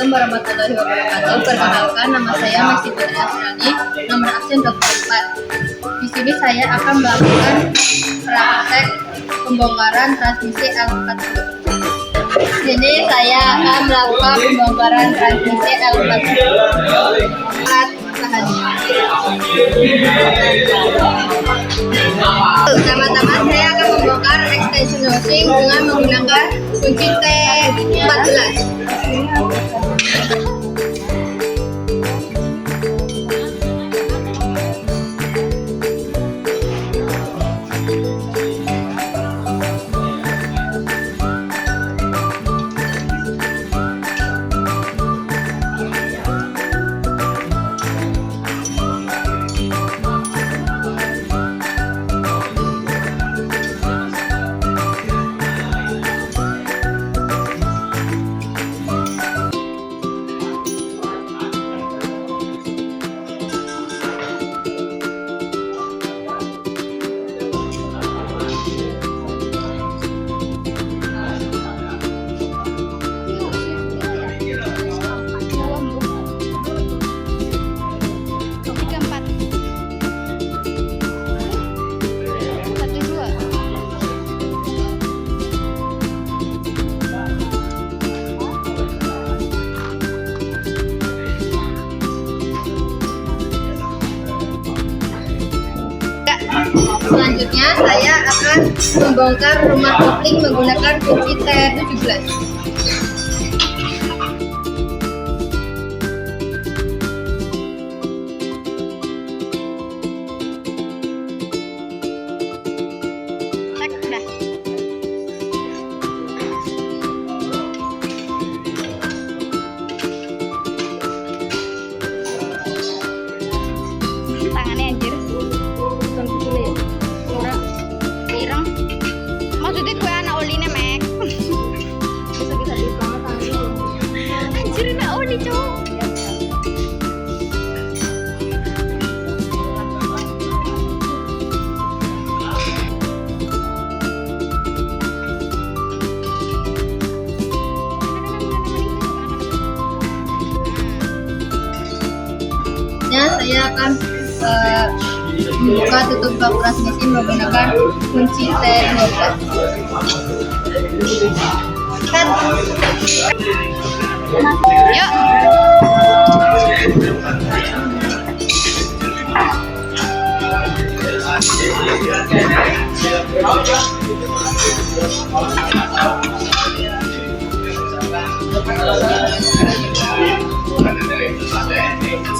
Assalamualaikum warahmatullahi wabarakatuh. Perkenalkan, nama saya Messi Putri Asrani, nomor absen 24. Di sini saya akan melakukan praktek pembongkaran transmisi L40. Di sini saya akan melakukan pembongkaran transmisi L40. Pertama-tama saya akan membongkar extension housing dengan menggunakan kunci T14. Selanjutnya saya akan membongkar rumah kopling menggunakan kunci T17. Tangannya anjir. Ireng. Maksudnya gue anak oline mek. Bisa dipegang tangannya. Anjir anak oli cowok. Saya akan membuka tutup blok transmisi menggunakan kunci T12. Yuk.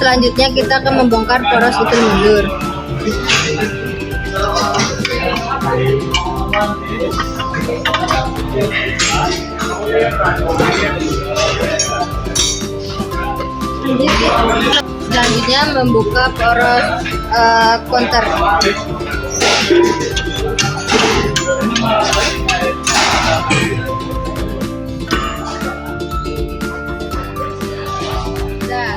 Selanjutnya kita akan membongkar poros utul mundur. Selanjutnya membuka poros counter.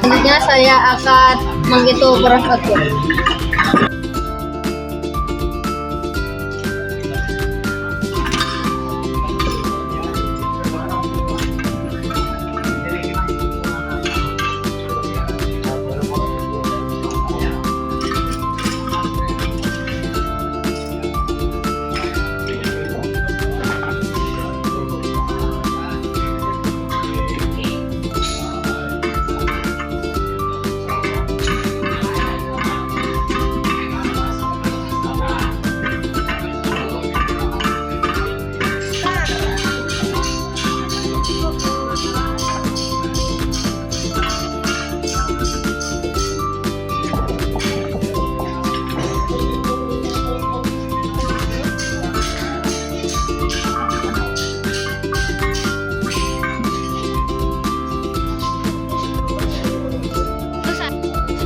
Selanjutnya saya akan menghitung poros output.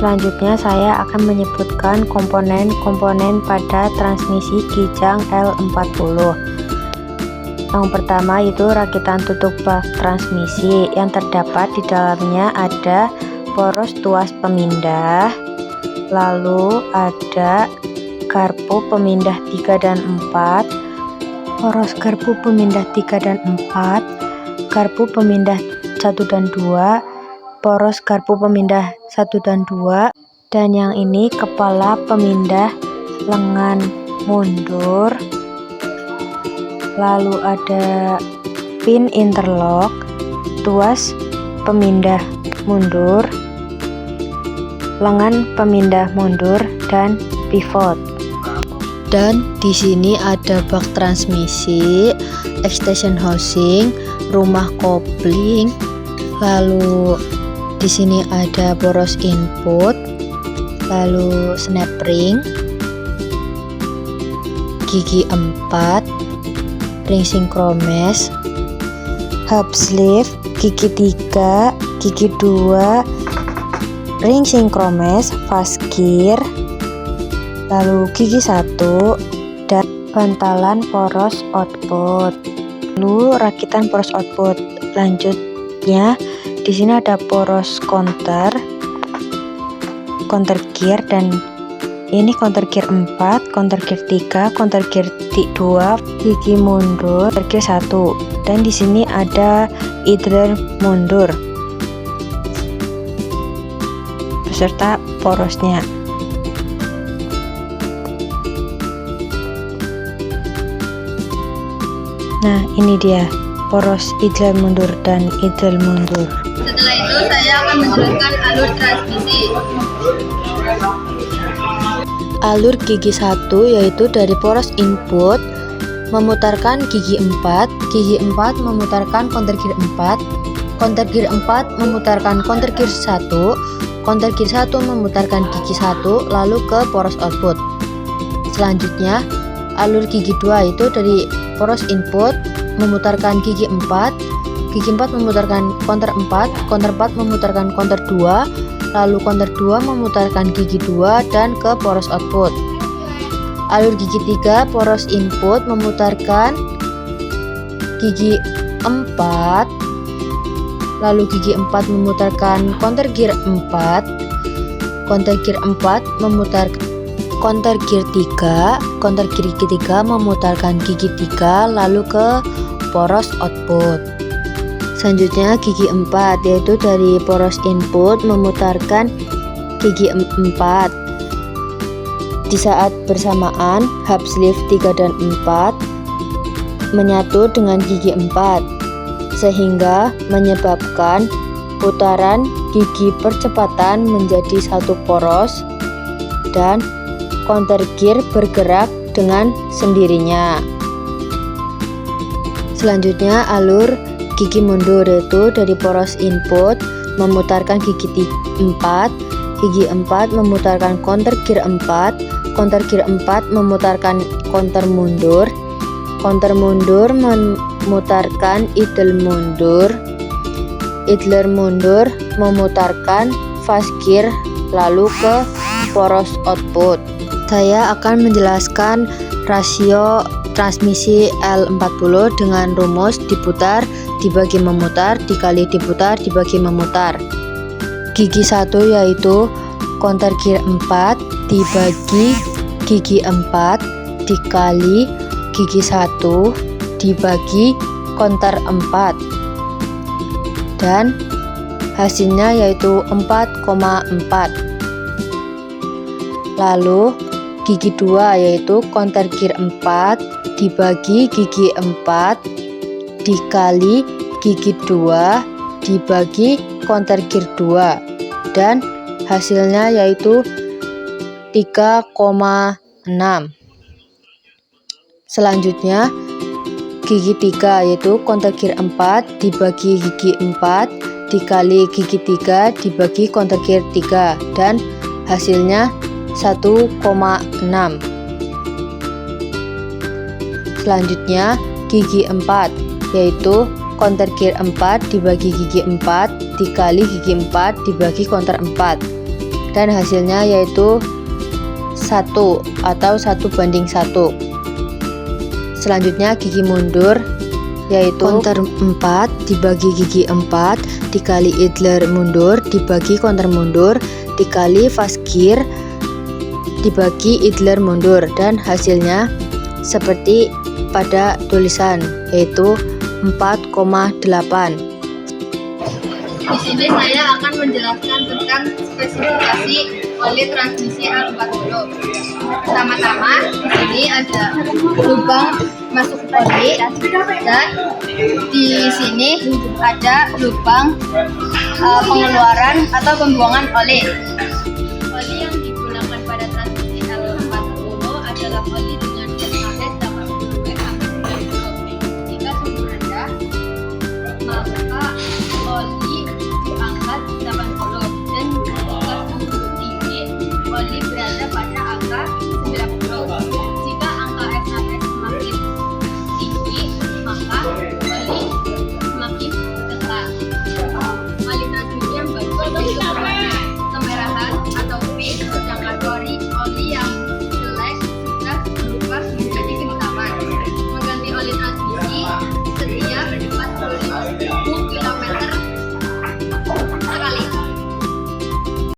Selanjutnya saya akan menyebutkan komponen-komponen pada transmisi Kijang L40. Yang pertama itu rakitan tutup bak transmisi, yang terdapat di dalamnya ada poros tuas pemindah, lalu ada garpu pemindah 3 dan 4, poros garpu pemindah 3 dan 4, garpu pemindah 1 dan 2, poros garpu pemindah 1 dan 2, dan yang ini kepala pemindah lengan mundur, lalu ada pin interlock, tuas pemindah mundur, lengan pemindah mundur, dan pivot. Dan di sini ada bak transmisi, extension housing, rumah kopling, lalu di sini ada poros input, lalu snap ring, gigi 4, ring synchromess, hub sleeve, gigi 3, gigi 2, ring synchromess, fast gear, lalu gigi 1, dan bantalan poros output, lalu rakitan poros output. Lanjutnya di sini ada poros counter gear, dan ini counter gear 4, counter gear 3, counter gear 2, gigi mundur, counter gear 1, dan di sini ada idler mundur beserta porosnya. Nah, ini dia poros idler mundur dan idler mundur. Setelah itu saya akan menjelaskan alur transmisi. Alur gigi 1 yaitu dari poros input memutarkan gigi 4, gigi 4 memutarkan counter gear 4, counter gear 4 memutarkan counter gear 1, counter gear 1 memutarkan gigi 1, lalu ke poros output. Selanjutnya alur gigi 2 itu dari poros input memutarkan gigi 4, gigi 4 memutarkan counter 4, counter 4 memutarkan counter 2, lalu counter 2 memutarkan gigi 2 dan ke poros output. Alur gigi 3 poros input memutarkan gigi 4, lalu gigi 4 memutarkan counter gear 4, counter gear 4 memutarkan counter gear 3, counter gear 3 memutarkan gigi 3 lalu ke poros output. Selanjutnya gigi 4 yaitu dari poros input memutarkan gigi 4. Di saat bersamaan hub sleeve 3 dan 4 menyatu dengan gigi 4 sehingga menyebabkan putaran gigi percepatan menjadi satu poros dan counter gear bergerak dengan sendirinya. Selanjutnya alur gigi mundur yaitu dari poros input memutarkan gigi 4, gigi 4 memutarkan counter gear 4, counter gear 4 memutarkan counter mundur memutarkan idler mundur memutarkan fast gear lalu ke poros output. Saya akan menjelaskan rasio transmisi L40 dengan rumus diputar dibagi memutar dikali diputar dibagi memutar. Gigi 1 yaitu counter gear 4 dibagi gigi 4 dikali gigi 1 dibagi counter 4, dan hasilnya yaitu 4,4. Lalu gigi 2 yaitu counter gear 4 dibagi gigi 4 dikali gigi 2 dibagi counter gear 2, dan hasilnya yaitu 3,6. Selanjutnya gigi 3 yaitu counter gear 4 dibagi gigi 4 dikali gigi 3 dibagi counter gear 3, dan hasilnya 1,6. Selanjutnya gigi 4 yaitu counter gear 4 dibagi gigi 4 dikali gigi 4 dibagi counter 4, dan hasilnya yaitu 1 atau 1:1. Selanjutnya gigi mundur yaitu counter 4 dibagi gigi 4 dikali idler mundur dibagi counter mundur dikali fast gear dibagi idler mundur, dan hasilnya seperti pada tulisan yaitu 4,8. Di sini saya akan menjelaskan tentang spesifikasi oli transmisi L40. Pertama-tama di sini ada lubang masuk oli dan di sini ada lubang pengeluaran atau pembuangan oli.